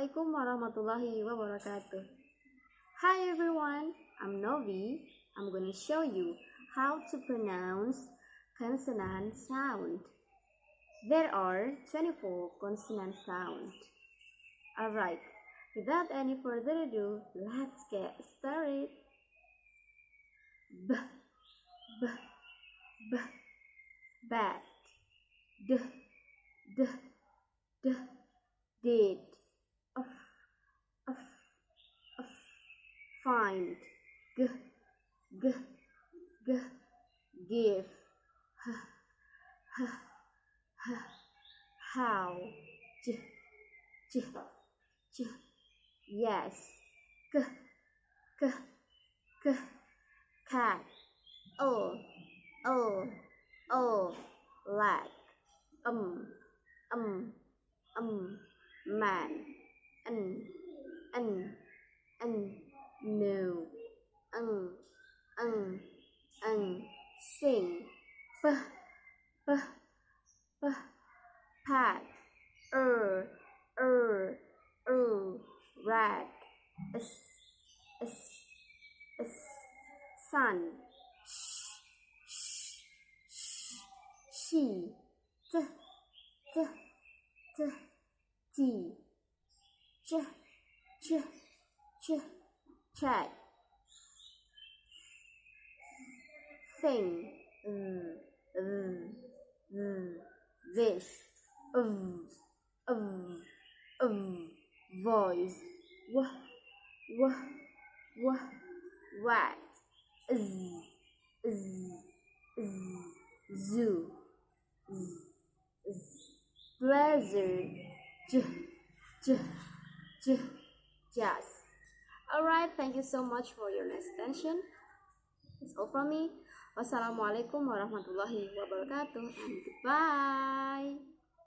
Assalamualaikum warahmatullahi wabarakatuh. Hi everyone, I'm Novi. I'm going to show you how to pronounce consonant sound. There are 24 consonant sound. Alright, without any further ado, let's get started. B, b, b, bat. D, d, d, did. F, f, f, find. G, g, g, give. H, h, h, how. J, j, j, yes. K, k, k, cat. O, lag. Man. No. Sing. P, p, p, pat. Rat. S, sun. She. T, tea. Chat. Thing. This. Voice. What. Zoo. Pleasure. Just. Alright, thank you so much for your nice attention. That's all from me. Wassalamualaikum warahmatullahi wabarakatuh and goodbye.